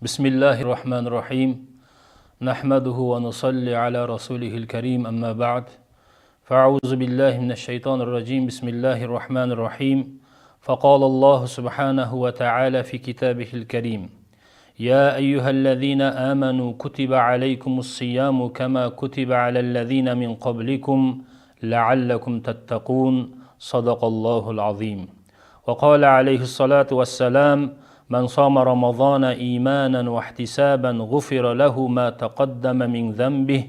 بسم الله الرحمن الرحيم نحمده ونصلي على رسوله الكريم أما بعد فأعوذ بالله من الشيطان الرجيم بسم الله الرحمن الرحيم فقال الله سبحانه وتعالى في كتابه الكريم يا أيها الذين آمنوا كتب عليكم الصيام كما كتب على الذين من قبلكم لعلكم تتقون صدق الله العظيم وقال عليه الصلاة والسلام من صام رمضان إيمانا واحتسابا غفر له ما تقدم من ذنبه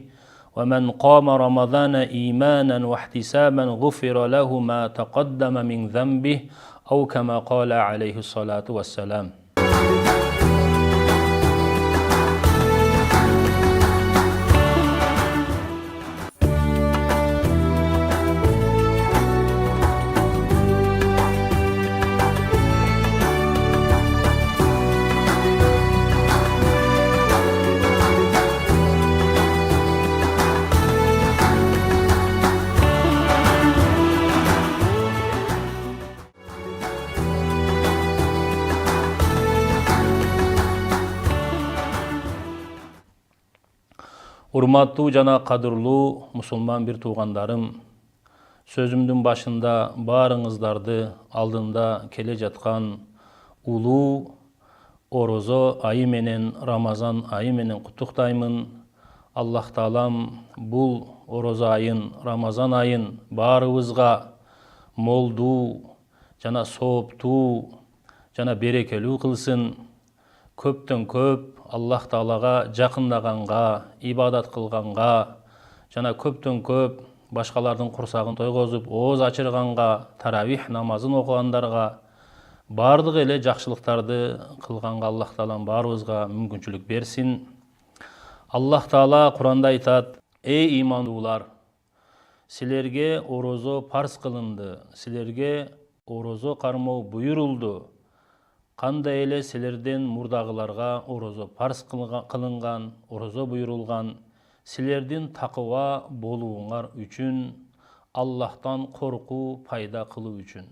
ومن قام رمضان إيمانا واحتسابا غفر له ما تقدم من ذنبه أو كما قال عليه الصلاة والسلام. Урматтуу жана кадырлуу мусулман бир туугандарым, сөзүмдүн башында баарыңыздарды алдында келе жаткан улуу орозо айы менен, Рамазан айы менен куттуктаймын. Аллах таалам бул орозо айын, Рамазан айын баарыбызга молдуу жана сооптуу жана берекелүү кылсын. Көптөн көп Аллах Таалага жакындаганга, ибадат кылганга жана көптөн көп башкалардын курсагын тойгозуп, ооз ачырганга, таравих намазын окугандарга, бардык эле жакшылыктарды кылганга Аллах Таалам баарыбызга мүмкүнчүлүк берсин. Аллах Таала Куранда айтат: "Эй имандуулар, силерге орозо парз кылынды, силерге орозо кармоо буйрулду. Кандай эле силерден мурдагыларга орозо парз кылынган, орозо буйрулган, силердин такыба болууңар үчүн, Аллахтан коркуу пайда кылуу үчүн."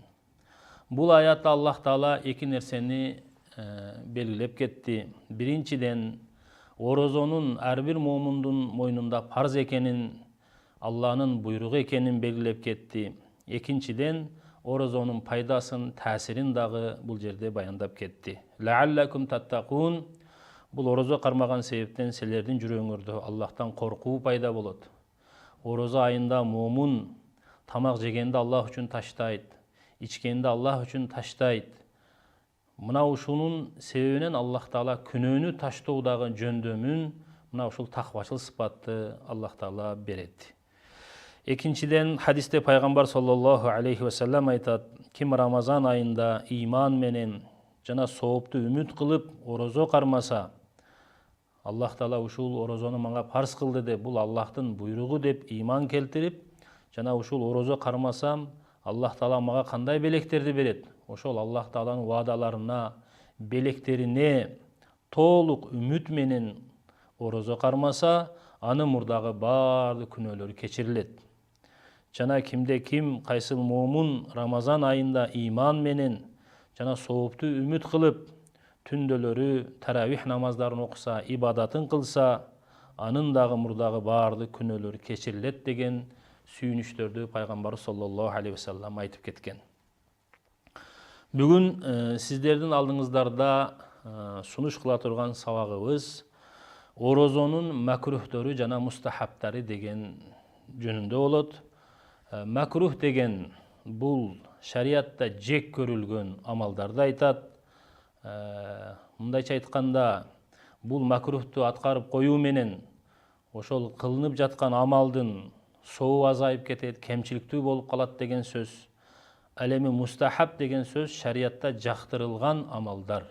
Бул аятта Аллах Таала эки нерсени белгилеп кетти. Биринчиден, орозонун ар бир момундун мойнунда парз экенин, Алланын буйругу экенин белгилеп кетти. Экинчиден, орозонун пайдасын, таасирин дагы бул жерде баяндап кетти. Лааллакум таттакун, бул орозо кармаган себептен силердин жүрөгүңөрдө Аллахтан коркуу пайда болот. Орозо айында момун тамак жегенде Аллах үчүн таштайт, ичкенде Аллах үчүн таштайт. Мына ушунун себебинен Аллах Таала күнөөнү таштоодагы жөндөмүн мына ушул таквачыл сыпатты Аллах Таала берет. Экинчиден, хадисте пайгамбар саллаллаху алейхи ва саллям айтат: ким Рамазан айында иман менен жана соопту үмүт кылып орозо кармаса, Аллах Таала ушул орозону мага парз кылды деп, бул Аллахтын буйругу деп иман келтирип, жана ушул орозо кармасам, Аллах Таала мага кандай белектерди берет? Ошол Аллах Тааланын ваадаларына, белектерине толук үмүт менен орозо кармаса, анын мурдагы баардык күнөөлөрү кечирилет. Жана кимде ким кайсыл момун Рамазан айында иман менен жана соопту үмүт кылып түндөлөрү таравих намаздарын окуса, ибадатын кылса, анын дагы мурдагы баардык күнөөлөрү кечирилет деген сүйүнүчтөрдү пайгамбар саллаллаху алейхи ва саллям айтып кеткен. Бүгүн сиздердин алдыңыздарда сунуш кыла турган сабагыбыз орозонун макрухтөрү жана мустахабтары деген жөнүндө болот. Макрух деген бул шариатта жек көрүлгөн амалдарды айтат. Мындайча айтканда, бул макрухту аткарып коюу менен ошол кылынып жаткан амалдын сообу азайып кетет, кемчиликтүү болуп калат деген сөз. Ал эми мустахаб деген сөз шариатта жактырылган амалдар.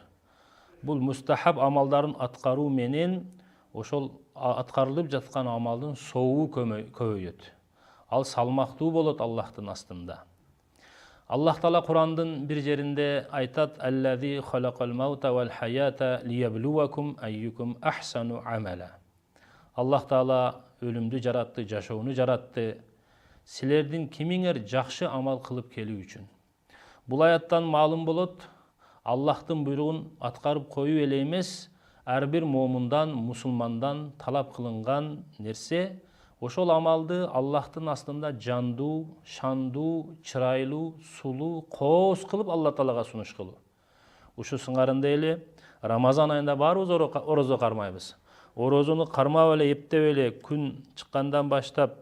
Бул мустахаб амалдарын аткаруу менен ошол аткарылып жаткан амалдын сообу көбөйөт. Ал салмактуу болот Аллахтын астында. Аллах Таала Курандын бир жеринде айтат: "Аллази халакал маута вал хаята лияблуакум айюкум ахсану амала." Аллах Таала өлүмдү жаратты, жашоону жаратты. Силердин кимиңер жакшы амал кылып келүү үчүн. Бул аяттан маалым болот, Аллахтын буйругун аткарып коюу эле эмес, ар бир момундан, мусулмандан талап кылынган нерсе ошол амалды Аллахтын астында жандуу, шандуу, чырайлуу, сулуу, кооз кылып Алла Таалага сунуш кылуу. Ушу сыңарында эле Рамазан айында баарыбыз орозо кармайбыз. Орозону кармап эле, эптеп эле күн чыккандан баштап,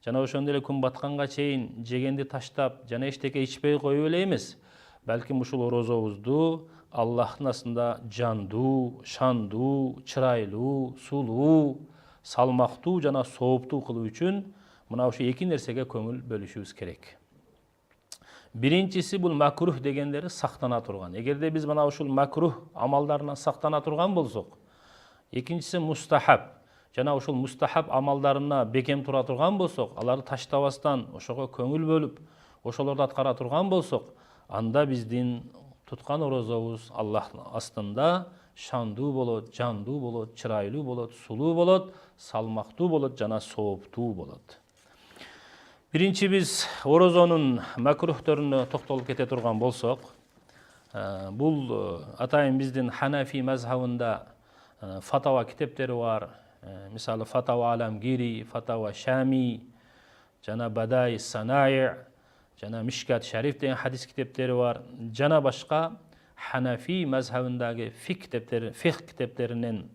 жана ошондой эле күн батканга чейин жегенди таштап, жана эчтеке ичпей коюп эле эмес. Балким ушул орозобузду Аллахтын астында жандуу, шандуу, чырайлуу, сулуу, салмактуу жана сооптуу кылуу үчүн мына ушу эки нерсеге көңүл бөлүшүбүз керек. Биринчиси бул макрух дегендери сактана турган. Эгерде биз мына ушул макрух амалдарынан сактана турган болсок, экинчиси мустахаб. Жана ушул мустахаб амалдарына бекем тура турган болсок, аларды таштабастан ошого көңүл бөлүп, ошолорду аткара турган болсок, анда биздин туткан орозобуз Аллахтын астында шандуу болот, жандуу болот, чырайлуу болот, сулуу болот, салмактуу болот жана сооптуу болот. Биринчи биз орозонун макрухтарына токтолуп кете турган болсок, бул атайын биздин Ханафи мазхабында фатава китептери бар. Мисалы Фатава Аламгири, Фатава Шами, жана Бадай Санаи, жана Мишкат Шариф деген хадис китептери бар. Жана башка Ханафи мазхабындагы фик китептеринен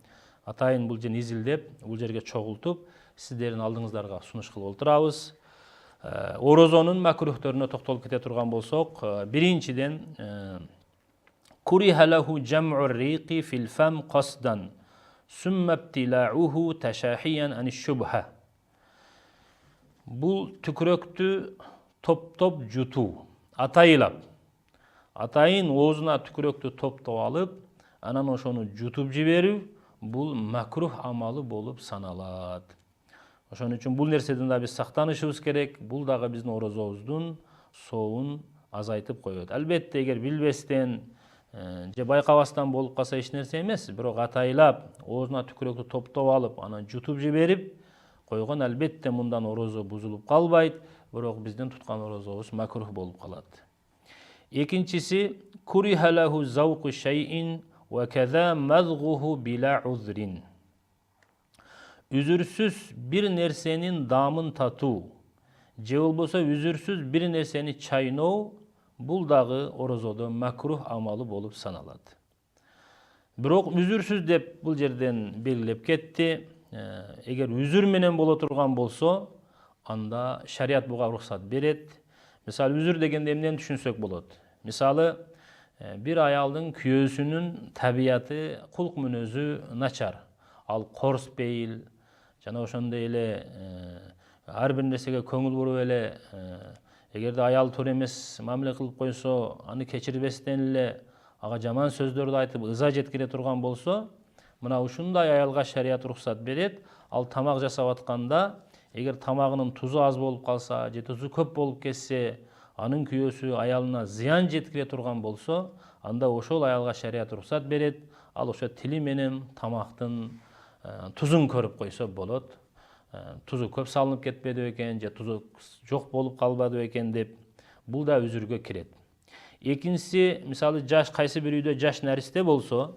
атайын бул жерин изилдеп, бул жерге чогултуп, сиздердин алдыңыздарга сунуш кылып отурабыз. Орозонун макрухтарына токтолуп кете турган болсок, биринчиден курихалаху жам'ур риqi фил фам qasdan summa ibtila'uhu tashahhiyan an ash-shubha. Бул түкүрөктү топ-топ жутуу, атайылап. Атайын оозуна түкүрөктү топтоп алып, анан ошону жутуп жиберүү бул макрух амалы болуп саналат. Ошон үчүн бул нерседен да биз сактанышыбыз керек. Бул дагы биздин орозобуздун соовун азайтып коет. Албетте, эгер билбестен же байкабастан болуп калса эч нерсе эмес, бирок атайлап оозуна түкүрөктү топтоп алып, анан жутуп жиберип койгон, албетте мындан орозо бузулуп калбайт, бирок биздин туткан орозобуз макрух болуп калат. Экинчиси курихалаху завqu шайин ва каза мазгуху била узрин. Үзүрсүз бир нерсенин дамын татуу, же болбосо үзүрсүз бир нерсени чайноо, бул дагы орозодо макрух амалы болуп саналат. Бирок үзүрсүз деп бул жерден белгилеп кетти. Эгер үзүр менен боло турган болсо, анда шарият буга уруксат берет. Мисалы, үзүр дегенде эмнени түшүнсөк болот? Мисалы, бир аялдын күйөөсүнүн табияты, кулк мүнөзү начар. Ал корс бейил, жана ошондой эле ар бир нерсеге көңүл буруп эле, эгерде аял туура эмес мамиле кылып койсо, аны кечирбестен эле ага жаман сөздөрдү айтып ыза жеткире турган болсо, мына ушундай аялга шарият уруксат берет. Ал тамак жасап атканда, эгер тамагынын тузу аз болуп калса, же тузу көп болуп кетсе, анын күйөөсү аялына зыян жеткире турган болсо, анда ошол аялга шарият уруксат берет. Ал ошо тили менен тамактын тузун көрүп койсо болот. Тузу көп салынып кетпеди экен, же тузу жок болуп калбады экен деп, бул да үзүргө кирет. Экинчиси, мисалы, жаш кайсы бир үйдө жаш наристе болсо,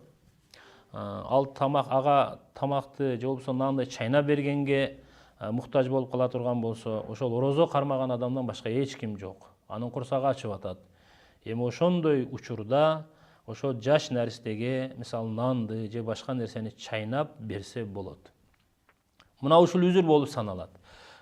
ал тамакты же болбосо нанды чайнап бергенге муктаж болуп кала турган болсо, ошол орозо кармаган адамдан башка эч ким жок. Анын курсагы ачып атат. Эми ошондой учурда ошол жаш наристеге мисалы нанды же башка нерсени чайнап берсе болот. Мына ушул үзүр болуп саналат.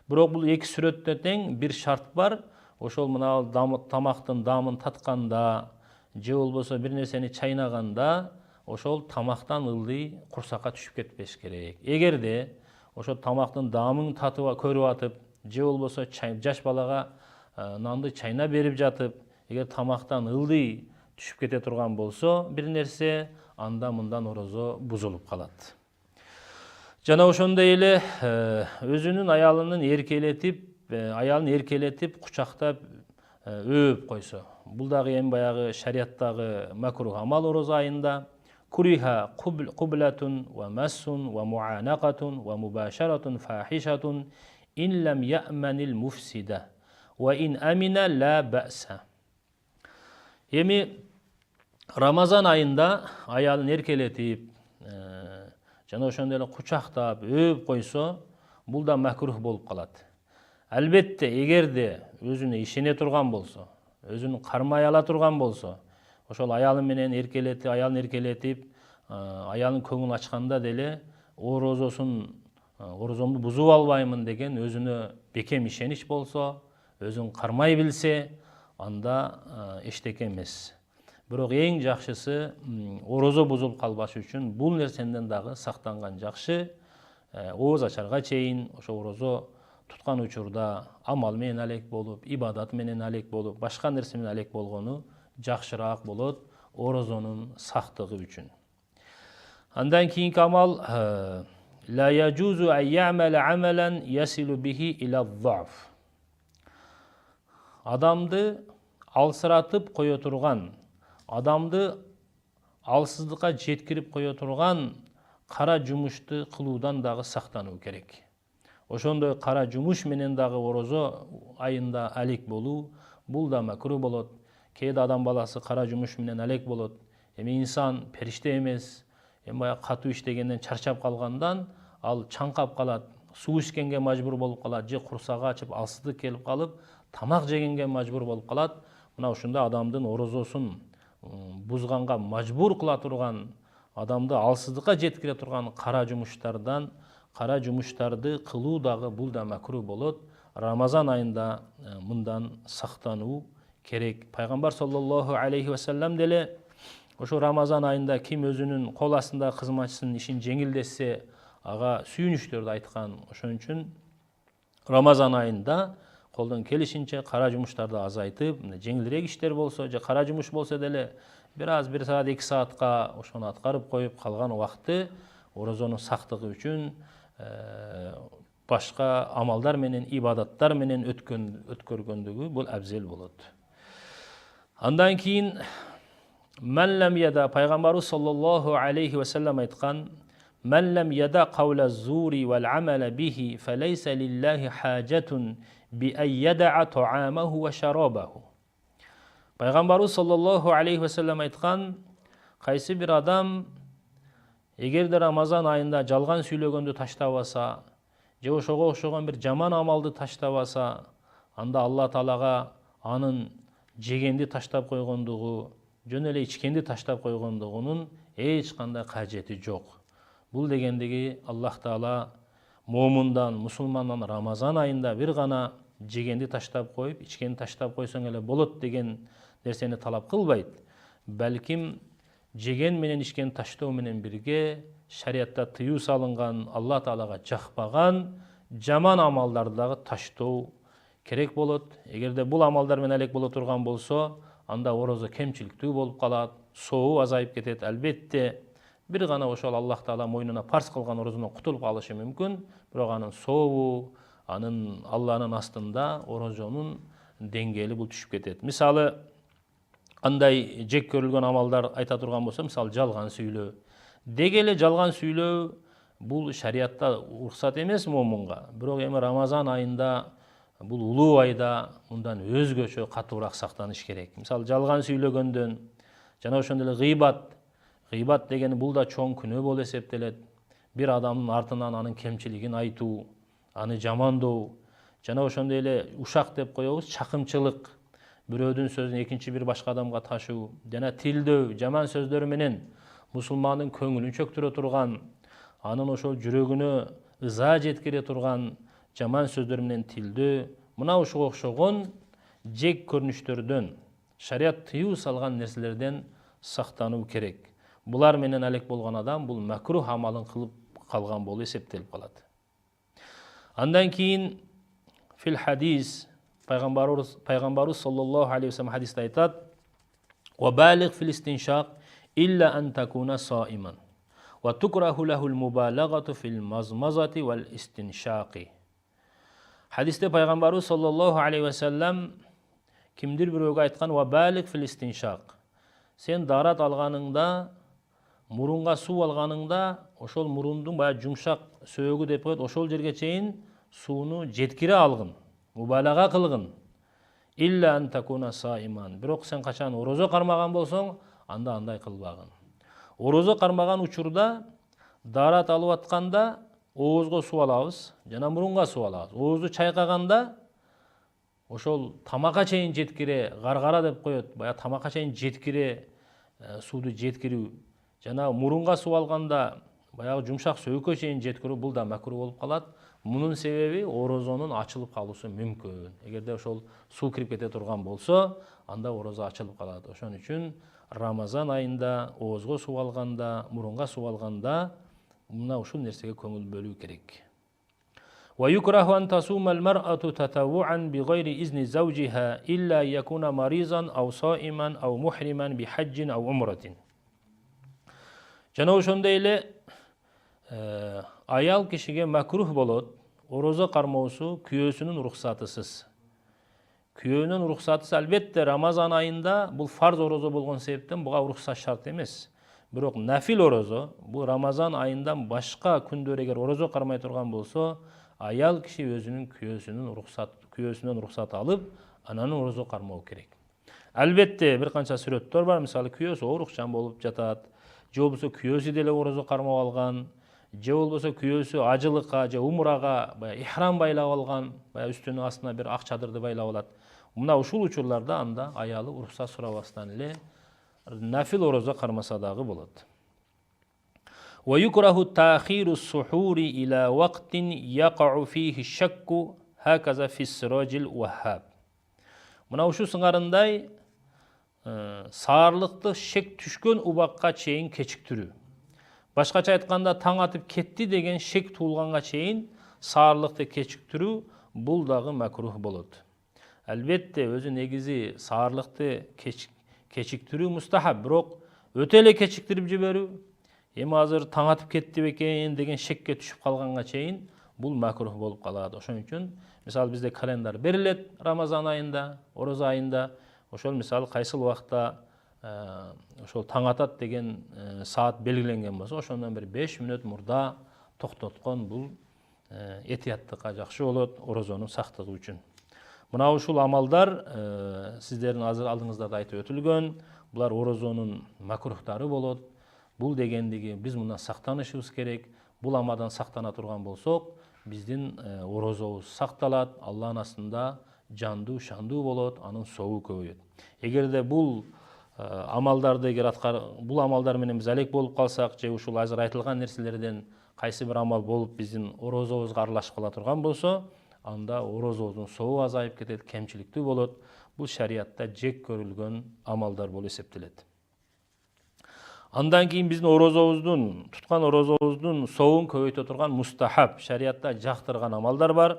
Бирок бул эки сүрөттө тең бир шарт бар. Ошол мына тамактын дамын татканда же болбосо бир нерсени чайнаганда ошол тамактан ылдый курсакка түшүп кетпеш керек. Эгерде ошол тамактын дамын татып көрүп атып, же болбосо жаш балага нанды чайнап берип жатып, эгер тамактан ылдый түшүп кете турган болсо бир нерсе, анда мындан орозо бузулуп калат. Жана ошондой эле өзүнүн аялын эркелетип, кучактап, өөп койсо, бул дагы эми баягы шариаттагы макрух амал орозо айында. Куриха кублатун ва массун ва муанакатун ва мубашаратун фахишатун ин лам я'манил муфсида ва ин амина ла бa'са. Эми Рамазан айында аялын эркелетип, жана ошондой эле кучактап өөп койсо, бул да макрух болуп калат. Албетте, эгерде өзүнө ишене турган болсо, өзүн кармай ала турган болсо, ошол аялы менен эркелетип, аялын эркелетип, аялын көңүл ачканда деле орозомду бузуп албаймын деген өзүнө бекем ишенич болсо, өзүн кармай билсе, анда эчтеке эмес. Бирок эң жакшысы орозо бузулуп калбашы үчүн бул нерсенден дагы сактанган жакшы. Ооз ачарга чейин ошо орозо туткан учурда амал менен алек болуп, ибадат менен алек болуп, башка нерсе менен алек болгону жакшыраак болот орозонун сактыгы үчүн. Андан кийинки амал ла яжузу ан яъмала амалан ясилу бихи иля ضعف. Адамды алсыратып кое турган, адамды алсыздыкка жеткирип кое турган кара жумушту кылуудан дагы сактануу керек. Ошондой кара жумуш менен дагы орозо айында алек болуу, бул да макрух болот. Кээде адам баласы кара жумуш менен алек болот. Эми инсан периште эмес, баягы катуу иштегенден чарчап калгандан ал чаңкап калат, суу ичкенге мажбур болуп калат, же курсагы ачып алсыздык келип калып, тамак жегенге мажбур болуп калат. Мына ушунда адамдын орозосун бузганга мажбур кыла турган, адамды алсыздыкка жеткире турган кара жумуштарды кылуу дагы бул да макрух болот. Рамазан айында мындан сактануу керек. Пайгамбар саллаллаху алейхи ва саллям деле ошо Рамазан айында ким өзүнүн кол астында кызматчысынын ишин жеңилдетсе, ага сүйүнүчтөрдү айткан. Ошон үчүн Рамазан айында колдон келишинче кара жумуштарды азайтып, жеңилирээк иштер болсо, же кара жумуш болсо деле бир саат, 2 саатка ошону аткарып коюп, калган убакытты орозонун сактыгы үчүн башка амалдар менен, ибадаттар менен өткөргөндүгү бул абзел болот. Андан кийин Мен лам яда, пайгамбарыбыз саллаллаху алейхи ва саллям айткан: "Мен лам яда каула зури вал амала бихи, фалейса лиллахи хаджатун би ан яда'a та'амаху ва шарабаху." Пайгамбарыбыз саллаллаху алейхи ва саллям айткан: кайсы бир адам эгерде Рамазан айында жалган сүйлөгөндү таштабаса, же ошого окшогон бир жаман амалды таштабаса, анда Алла Таалага анын жегенди таштап койгондугу, жөн эле ичкенди таштап койгондугунун эч кандай кажети жок. Бул дегендиги Аллах Таала момундан, мусулмандан Рамазан айында бир гана жегенди таштап коюп, ичкенди таштап койсоң эле болот деген нерсени талап кылбайт. Балким жеген менен ичкенди таштоо менен бирге шариатта тыюу салынган, Алла Таалага жакпаган жаман амалдарды дагы таштоо керек болот. Эгерде бул амалдар менен алек боло турган болсо, анда орозо кемчиликтүү болуп калат, сообу азайып кетет. Албетте бир гана ошол Аллах Таала мойнуна парз кылган орозонун кутулуп калышы мүмкүн, бирок анын сообу, анын Алланын астында орозонун деңгээли бул түшүп кетет. Мисалы, андай жек көрүлгөн амалдар айта турган болсо, мисалы жалган сүйлөө. Деги эле жалган сүйлөө бул шариатта уруксат эмес момунга. Бирок эми Рамазан айында, бул улуу айда мындан өзгөчө катуураак сактаныш керек. Мисалы жалган сүйлөгөндөн, жана ошондой эле гыйбат дегени бул да чоң күнөө болуп эсептелет. Бир адамдын артынан анын кемчилигин айтуу, аны жамандоо, жана ошондой эле ушак деп коебуз, чакымчылык, бирөөдүн сөзүн экинчи бир башка адамга ташуу, жана тилдөө, жаман сөздөр менен мусулмандын көңүлүн чөктүрө турган, анын ошол жүрөгүнө ыза жеткире турган жаман сөздөр менен тилдөө, мына ушуга окшогон жек көрүнүштөрдөн, шариат тыюу салган нерселерден сактануу керек. Булар менен алек болгон адам бул макрух амалын кылып калган болуп эсептелип калат. Андан кийин фил хадис, пайгамбарыбыз саллаллаху алейхи ва саллям хадисте айтат: "Ва балиг фил истиншак илля ан такуна саиман, ва тукраху лахул мубалагату фил мазмазати вал истиншaqi." Хадисте пайгамбарыбыз саллаллаху алейхи ва саллям кимдир бирөөгө айткан: "Ва балиг фил истиншак." Сен дарат алганыңда, мурунга суу алганыңда, ошол мурундун баягы жумшак сөөгү деп коет, ошол жерге чейин сууну жеткире алгын, мубалага кылгын. Илля ан такуна саиман. Бирок сен качан орозо кармаган болсоң, анда андай кылбагын. Орозо кармаган учурда Дарат алып атканда оозго суу алабыз жана мурунга суу алабыз. Оозду чайкаганда ошол тамакка чейин жеткире, гаргара деп коет, баягы тамакка чейин жеткире сууду жеткирүү жана мурунга суу алганда баягы жумшак сөйккө чейин жеткирүү бул да макруh болуп калат. Мунун себеби орозонун ачылып калуусу мүмкүн. Эгерде ошол суу кирип кете турган болсо, анда орозо ачылып калат. Ошон үчүн Рамазан айында оозго суу алганда, мурунга суу алганда мына ушул нерсеге көңүл бөлүү керек. ويكره أن تصوم المرأة تطوعا بغير إذن زوجها إلا يكون مريضا أو صائما أو محرما بحج أو عمرة. Жана ошондой эле аял кишиге макруh болот орозо кармоосу күйөөсүнүн уруксатысыз. Күйөөнүн уруксатысы албетте Рамазан айында бул фарз орозо болгон себептен буга уруксат шарт эмес. Бирок нафил орозо бул Рамазан айындан башка күндөр эгер орозо кармай турган болсо, аял киши өзүнүн күйөөсүнөн уруксат алып, анан орозо кармоо керек. Албетте бир канча сүрөттөр бар, мисалы күйөөсү оорукчан болуп жатат, же болбосо күйөөсү деле орозо кармап алган, же болбосо күйөөсү ажылыкка же умрага баягы ихрам байлап алган, баягы үстүнүн астына бир ак чадырды байлап алат. Мына ушул учурларда анда аялы уруксат сурабастан эле нафил орозо кармаса дагы болот. ويكره تأخير السحور إلى وقت يقع فيه الشك هكذا في السراج الوهاب. Мына ушул сыңарындай саарлыкты шек түшкөн убакка чейин кечиктирүү. Башкача айтканда таң атып кетти деген шек туулганга чейин саарлыкты кечиктирүү бул дагы макруh болот. Албетте өзү негизи саарлыкты кечиктирүү мустахаб, бирок өтө эле кечиктирип жиберүү, эми азыр таң атып кетти бекен деген шекке түшүп калганга чейин бул макруh болуп калат. Ошон үчүн мисалы бизде календар берилет Рамазан айында, орозо айында, ошол мисалы кайсыл убакта ошол таң атат деген саат белгиленген болсо, ошондон бир 5 мүнөт мурда токтоткон бул этияттыкка жакшы болот орозонун сактыгы үчүн. Мына ушул амалдар сиздердин азыр алдыңызда да айтып өтүлгөн, булар орозонун макрухтары болот. Бул дегендиги биз мындан сактанышыбыз керек. Бул амалдан сактана турган болсок, биздин орозобуз сакталат, Аллахтын астында жандуу, шандуу болот, анын соогу көбөйөт. Эгерде бул амалдарды бул амалдар менен биз алек болуп калсак, же ушул азыр айтылган нерселерден кайсы бир амал болуп биздин орозобузга аралашып кала турган болсо, анда орозобуздун соогу азайып кетет, кемчиликтүү болот. Бул шариатта жек көрүлгөн амалдар болуп эсептелет. Андан кийин биздин туткан орозобуздун соогун көбөйтө турган мустахаб, шариатта жактырган амалдар бар.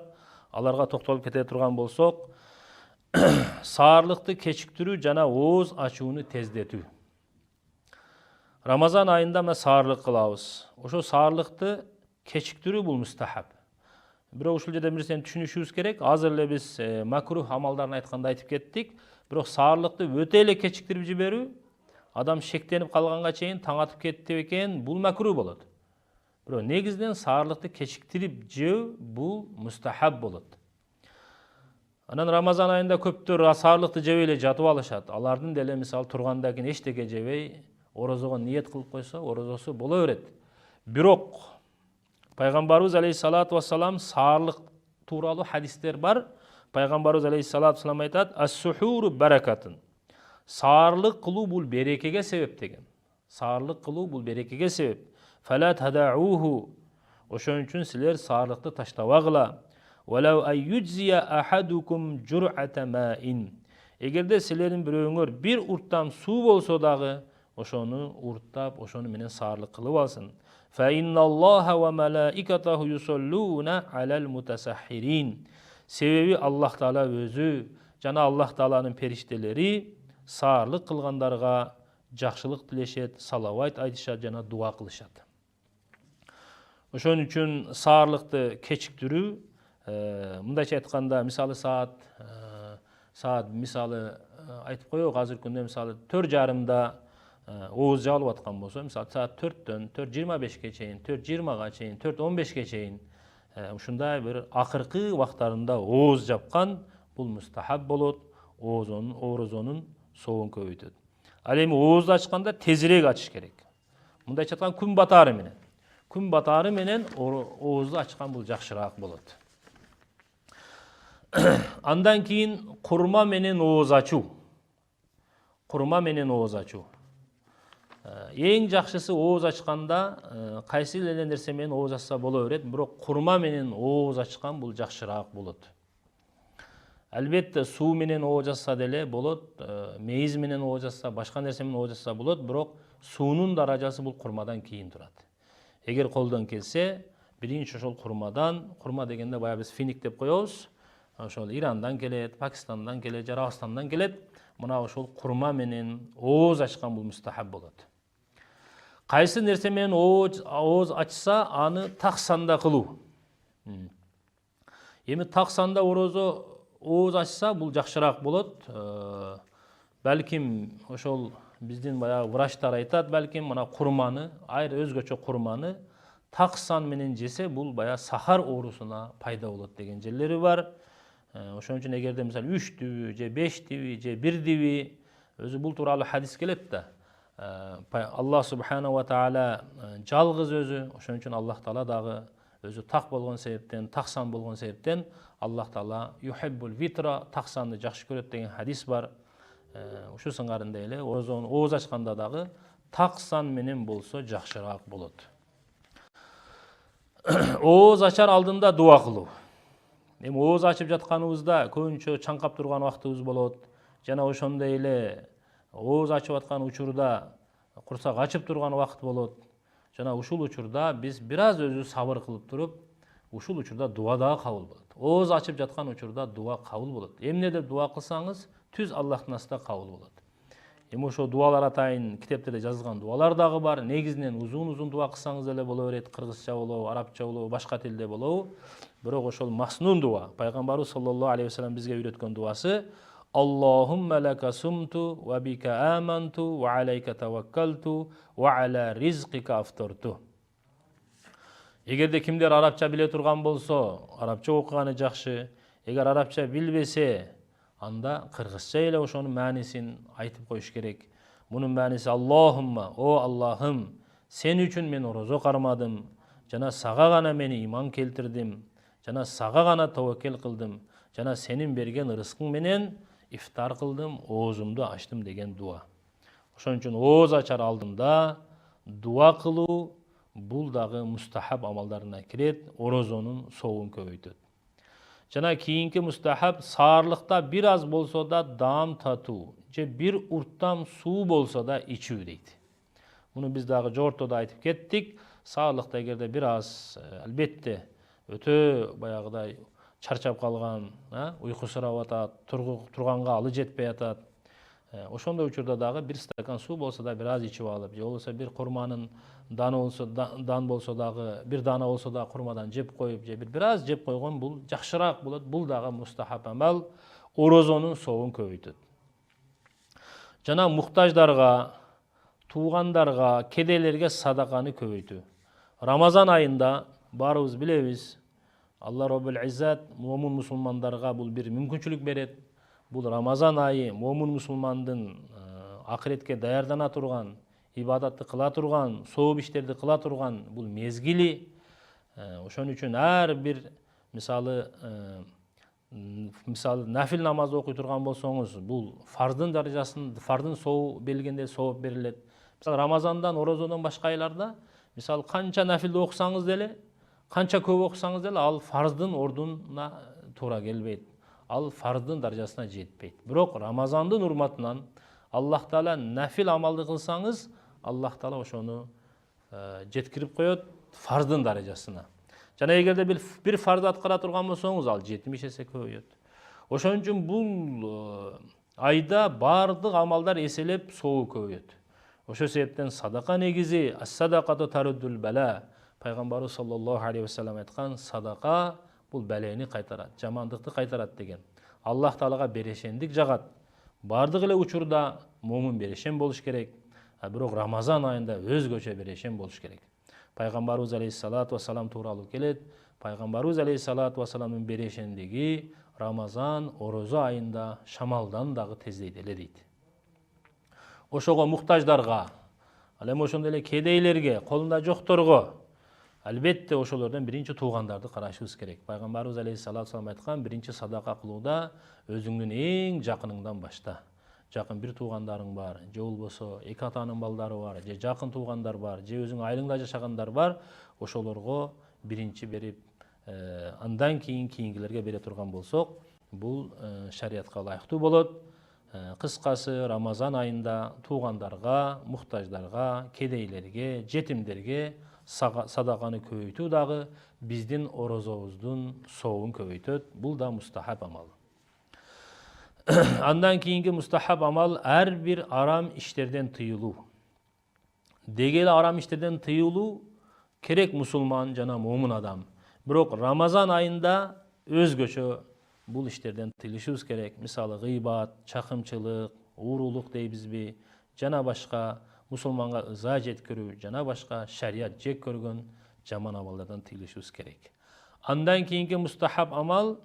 Аларга токтолуп кете турган болсок, саарлыкты кечиктирүү жана ооз ачууну тездетүү. Рамазан айында мына саарлык кылабыз. Ошо саарлыкты кечиктирүү бул мустахаб. Бирок ушул жерде бир нерсени түшүнүшүбүз керек. Азыр эле биз макруh амалдарын айтканда айтып кеттик. Бирок саарлыкты өтө эле кечиктирип жиберүү, адам шектенип калганга чейин таң атып кетти бекен, бул макруh болот. Бирок негизинен саарлыкты кечиктирип жөө бул мустахаб болот. Анан Рамазан айында көптөр саарлыкты жебей эле жатып алышат. Алардын деле мисалы тургандан кийин эчтеке жебей орозого ниет кылып койсо, орозосу боло берет. Бирок Пайгамбарыбыз алейхиссалату вассалам саарлык тууралуу хадистер бар. Пайгамбарыбыз алейхиссалату вассалам айтат: "Ас-сухуру баракатун." Саарлык кылуу бул берекеге себеп деген. Саарлык кылуу бул берекеге себеп. Фала тадауху. Ошон үчүн силер саарлыкты таштабагыла. Валау айюджия ахадукум жур'ата маин. Эгерде силердин бирөөңөр бир урттам суу болсо дагы, ошону урттап, ошону менен саарлык кылып алсын. Фа инналлаха ва малаикатаху юсаллуна алал мутасаххирин. Себеби Аллах Таала өзү жана Аллах Тааланын периштелери саарлык кылгандарга жакшылык тилешет, салават айтышат жана дуа кылышат. Ошон үчүн саарлыкты кечиктирүү, мындайча айтканда, мисалы саат мисалы айтып коелук, азыркы күндө мисалы 4:30 ооз жабылып аткан болсо, мисалы саат 4-төн 4:25ке чейин, 4:20га чейин, 4:15ке чейин ушундай бир акыркы убактарында ооз жапкан бул мустахаб болот, орозонун соогун көбөйтөт. Ал эми оозду ачканда тезирээк ачыш керек. Мындайча айтканда күн батаары менен. күн батары менен оозду ачкан бул жакшыраак болот. Андан кийин курма менен ооз ачуу. Курма менен ооз ачуу. Эң жакшысы ооз ачканда кайсы эле нерсе менен ооз ачса боло берет, бирок курма менен ооз ачкан бул жакшыраак болот. Албетте суу менен ооз ачса деле болот, мейиз менен ооз ачса, башка нерсе менен ооз ачса болот, бирок суунун даражасы бул курмадан кийин турат. Эгер колдон келсе, биринчи ошол курма дегенде баягы биз финик деп коебуз. Ошол Ирандан келет, Пакистандан келет, Арабстандан келет. Мына ошол курма менен ооз ачкан бул мустахаб болот. Кайсы нерсе менен ооз ачса, аны так санда кылуу. Эми так санда ооз ачса, бул жакшыраак болот. Балким ошол биздин баягы врачтар айтат, балким мына курманы, өзгөчө курманы так сан менен жесе, бул баягы сахар оорусуна пайда болот деген жерлери бар. Ошон үчүн эгерде мисалы 3 диби же 5 диби же 1 диби, өзү бул тууралуу хадис келет да. Аллах субхана ва таала жалгыз өзү, ошон үчүн Аллах таала дагы өзү так болгон себептен, таксан болгон себептен Аллах таала юхиббул витра, таксанды жакшы көрөт деген хадис бар. Ушу сыңарында эле ооз ачканда дагы таксан менен болсо жакшыраак болот. Ооз ачар алдында дуа кылуу. Эми ооз ачып жатканыбызда көбүнчө чаңкап турган убактыбыз болот. Жана ошондой эле ооз ачып аткан учурда курсак ачып турган убакыт болот. Жана ушул учурда биз бир аз өзү сабыр кылып туруп, ушул учурда дуа дагы кабыл болот. Ооз ачып жаткан учурда дуа кабыл болот. Эмне деп дуа кылсаңыз, түз Аллахтын астында кабыл болот. Эми ошо дуалар атайын китептерде жазылган дуалар дагы бар. Негизинен узун дуа кылсаңыз деле боло берет. Кыргызча болобу, арабча болобу, башка тилде болобу. Бирок ошол маснун дуа, пайгамбарыбыз саллаллаху алейхи ва саллям бизге үйрөткөн дуасы: Аллахумма лака сумту ва бика аманту ва алейка таваккалту ва аля ризкика афтарту. Эгерде кимдер арабча биле турган болсо, арабча окуганы жакшы. Эгер арабча билбесе, анда кыргызча эле ошонун маанисин айтып коюш керек. Мунун мааниси: Аллахумма, о Аллахым, сен үчүн мен орозо кармадым, жана сага гана мен иман келтирдим, жана сага гана таваккел кылдым, жана сенин берген ырыскың менен ифтар кылдым, оозумду ачтым деген дуа. Ошон үчүн ооз ачар алдында дуа кылуу бул дагы мустахаб амалдарына кирет, орозонун соогун көбөйтөт. Жана кийинки мустахаб саарлыкта бир аз болсо да даам татуу, же бир урттам суу болсо да ичүү дейт. Муну биз дагы жогортода айтып кеттик. Саарлыкта эгерде бир аз, албетте өтө баягыдай чарчап калган, уйку сурап атат, турганга алы жетпей атат. Ошондой учурда дагы бир стакан суу болсо да бир аз ичип алып, же болбосо бир курманын дан болсо дагы, бир дана болсо да курмадан жеп коюп, же бир аз жеп койгон бул жакшыраак болот. Бул дагы мустахаб амал, орозонун соогун көбөйтөт. Жана муктаждарга, туугандарга, кедейлерге садаканы көбөйтүү. Рамазан айында баарыбыз билебиз, Алла Роббул Иззат момун мусулмандарга бул бир мүмкүнчүлүк берет. Бул Рамазан айы момун мусулмандын акыретке даярдана турган, ибадатты кыла турган, сооп иштерди кыла турган бул мезгили. Ошон үчүн ар бир мисалы нафил намаз окуй турган болсоңуз, бул фардын даражасын, фардын сообу белгенде сооп берилет. Мисалы Рамазандан, орозодон башка айларда мисалы канча нафилди окусаңыз деле, канча көп окусаңыз деле, ал фардын ордуна туура келбейт. Ал фардын даражасына жетпейт. Бирок Рамазандын урматынан Аллах Таала нафил амалды кылсаңыз, Аллах Таала ошону жеткирип коет фардын даражасына. Жана эгерде бир фарды аткара турган болсоңуз, ал 70 эсе көбөйөт. Ошон үчүн бул айда бардык амалдар эселеп соогу көбөйөт. Ошо себептен садака негизи ас-садакату таруддул бала. Пайгамбарыбыз саллаллаху алейхи ва саллям айткан, садака бул бәлени кайтарат, жамандыкты кайтарат деген. Аллах Таалага берешендик жагат. Бардык эле учурда момун берешен болуш керек. Бирок Рамазан айында өзгөчө берешен болуш керек. Пайгамбарыбыз алейхиссалату вассалам тууралуу келет. Пайгамбарыбыз алейхиссалату вассаламдын берешендиги Рамазан, орозо айында шамалдан дагы тездейт эле дейт. Ошого муктаждарга, ал эми ошондой эле кедейлерге, колунда жокторго Албетте ошолордон биринчи туугандарды карашыбыз керек. Пайгамбарыбыз алейхиссалату вассалам айткан, биринчи садака кылууда өзүңдүн эң жакыныңдан башта. Жакын бир туугандарың бар, же болбосо эки атанын балдары бар, же жакын туугандар бар, же өзүң айылыңда жашагандар бар, ошолорго биринчи берип, андан кийингилерге бере турган болсок, бул шариятка ылайыктуу болот. Кыскасы, Рамазан айында туугандарга, муктаждарга, кедейлерге, жетимдерге садаканы көбөйтүү дагы биздин орозобуздун соогун көбөйтөт. Бул да мустахаб амал. Андан кийинки мустахаб амал ар бир арам иштерден тыюлуу. Деги эле арам иштерден тыюлуу керек мусулман жана момун адам. Бирок Рамазан айында өзгөчө бул иштерден тыйлышыбыз керек. Мисалы гыйбат, чакымчылык, уурулук дейбизби, жана башка мусулманга ыза жеткирүү, жана башка шарият жек көргөн жаман амалдардан тыйлышыбыз керек. Андан кийинки мустахаб амал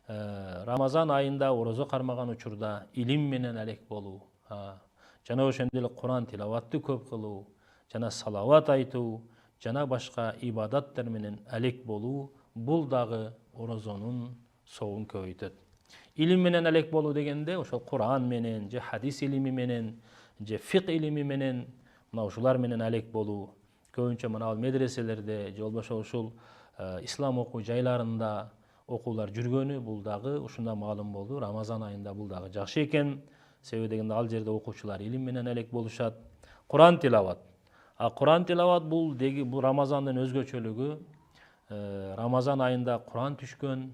Рамазан айында орозо кармаган учурда илим менен алек болуу, жана ошондой эле Куран тилаватты көп кылуу, жана салават айтуу, жана башка ибадаттар менен алек болуу, бул дагы орозонун соогун көбөйтөт. Илим менен алек болуу дегенде ошол Куран менен, же хадис илими менен, же фиq илими менен, мына ушулар менен алек болуу. Көбүнчө мына медреселерде, же болбошо ушул ислам окуу жайларында окуулар жүргөнү, бул дагы ушунда маалым болду. Рамазан айында бул дагы жакшы экен. Себеби дегенде ал жерде окуучулар илим менен алек болушат. Куран тилават. Куран тилават бул Рамазандын өзгөчөлүгү. Рамазан айында Куран түшкөн,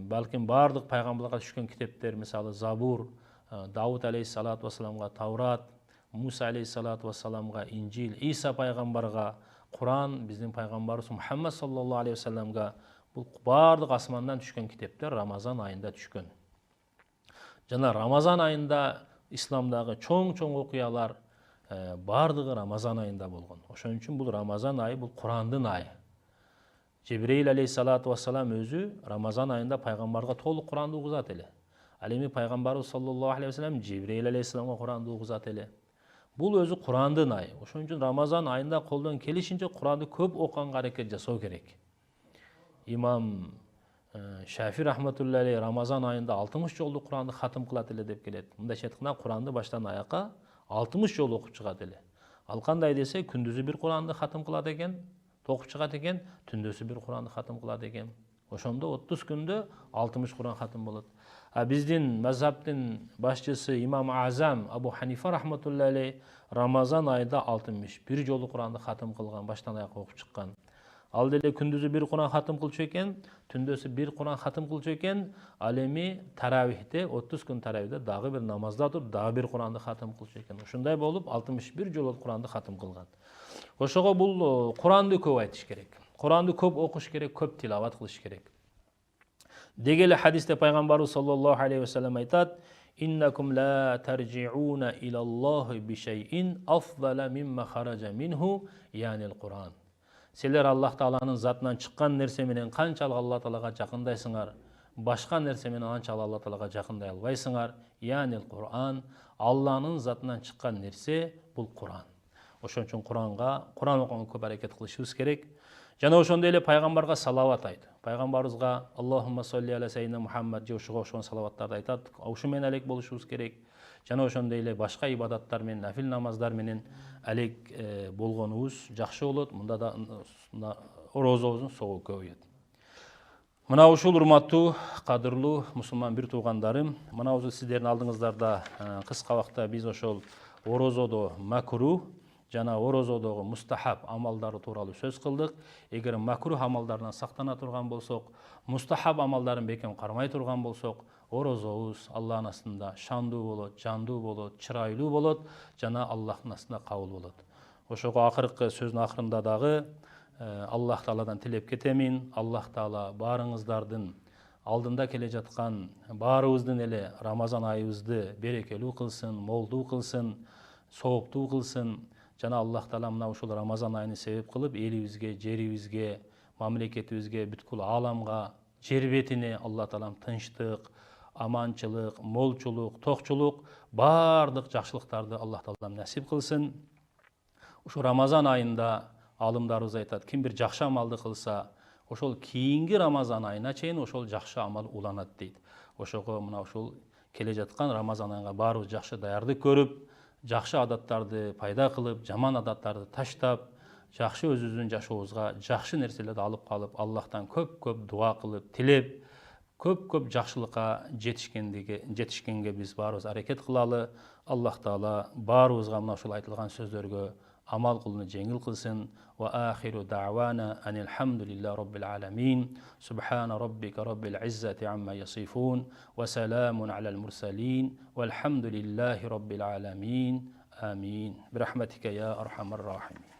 балким бардык пайгамбарларга түшкөн китептер, мисалы Забур, Дауд алейхиссалату вассаламга Таврат, Муса алейхиссалату вассаламга Инжил, Иса пайгамбарга Куран, биздин пайгамбарыбыз Мухаммад саллаллаху алейхи вассаламга бул бардык асмандан түшкөн китептер Рамазан айында түшкөн. Жана Рамазан айында исламдагы чоң окуялар бардыгы Рамазан айында болгон. Ошон үчүн бул Рамазан айы бул Курандын айы. Жебреил алейхиссалату вассалам өзү Рамазан айында пайгамбарга толук Куранды угузат эле. Ал эми пайгамбарыбыз саллаллаху алейхи вассалам Жебреил алейхиссаламга Куранды угузат эле. Бул өзү Курандын айы. Ошон үчүн Рамазан айында колдон келишинче Куранды көп окуганга аракет жасоо керек. Имам Шафи рахматуллахи алейхи Рамазан айында 60 жолду Куранды хатым кылат эле деп келет. Мындайча айтканда Куранды баштан аякка 60 жолу окуп чыгат эле. Ал кандай десе, күндүзү бир Куранды хатым кылат экен, окуп чыгат экен, түндөсү бир Куранды хатым кылат экен. Ошондо 30 күндө 60 Куран хатым болот. Биздин мазхабтын башчысы Имам Азам Абу Ханифа рахматуллахи алейхи Рамазан айында 61 жолу Куранды хатым кылган, баштан аякка окуп чыккан. Ал деле күндүзү бир Куран хатым кылчу экен, түндөсү бир Куран хатым кылчу экен. Ал эми таравихте 30 күн таравихте дагы бир намазда туруп дагы бир Куранды хатым кылчу экен. Ушундай болуп 61 жолу Куранды хатым кылган. Ошого бул Куранды көп айтыш керек. Куранды көп окуш керек, көп тилават кылыш керек. Деги эле хадисте пайгамбарыбыз саллаллаху алейхи вассалам айтат: "Иннакум ла таржиуна илаллахи би шайин афдала мимма хаража минху", яни Куран. Силер Аллах Тааланын затынан чыккан нерсе менен канчалык Алла Таалага жакындайсыңар, башка нерсе менен анчалык Алла Таалага жакындай албайсыңар. Яни Куран, Алланын затынан чыккан нерсе бул Куран. Ошон үчүн Куран окуганга көп аракет кылышыбыз керек. Жана ошондой эле пайгамбарга салават айт. Пайгамбарыбызга Аллахумма солли аля саййидина Мухаммад же ошого окшогон салаваттарды айтат. Ошо менен алек болушубуз керек. Жана ошондой эле башка ибадаттар менен, нафил намаздар менен алек болгонубуз жакшы болот. Мында да орозобуздун соогу көбөйөт. Мына ушул урматтуу, кадырлуу мусулман бир туугандарым, мына ушул сиздердин алдыңыздарда кыска убакта биз ошол орозодо макруh жана орозодогу мустахаб амалдары тууралуу сөз кылдык. Эгер макруh амалдарынан сактана турган болсок, мустахаб амалдарын бекем кармай турган болсок, орозобуз Аллахтын астында шандуу болот, жандуу болот, чырайлуу болот, жана Аллахтын астында кабыл болот. Ошого акыркы сөздүн акырында дагы Аллах Тааладан тилеп кетемин. Аллах Таала баарыңыздардын алдында келе жаткан баарыбыздын эле Рамазан айыбызды берекелүү кылсын, молдуу кылсын, сооптуу кылсын. Жана Аллах Таала мына ушул Рамазан айын себеп кылып элибизге, жерибизге, мамлекетибизге, бүткүл ааламга, жер бетине Аллах Таалам тынчтык, аманчылык, молчулук, токчулук, бардык жакшылыктарды Аллах Таалам насип кылсын. Ушу Рамазан айында Алымдарыбыз айтат, ким бир жакшы амалды кылса, ошол кийинки Рамазан айына чейин ошол жакшы амал уланат дейт. Ошого мына ушул келе жаткан Рамазан айына баарыбыз жакшы даярдык көрүп, жакшы адаттарды пайда кылып, жаман адаттарды таштап, жакшы өзүбүздүн жашообузга жакшы нерселерди алып калып, Аллахтан көп дуа кылып, тилеп, көп жакшылыкка жетишкенге биз баарыбыз аракет кылалы. Аллах Таала баарыбызга мына ушул айтылган сөздөргө амал кылууну жеңил кылсын. Ва ахиру дa'wana анил хамдулиллаhi rabbil alamin. Subhana rabbika rabbil izzati amma yasifun wa salamun alal mursalin walhamdulillahi rabbil alamin. Amin. Bi rahmatika ya arhamar rahimin.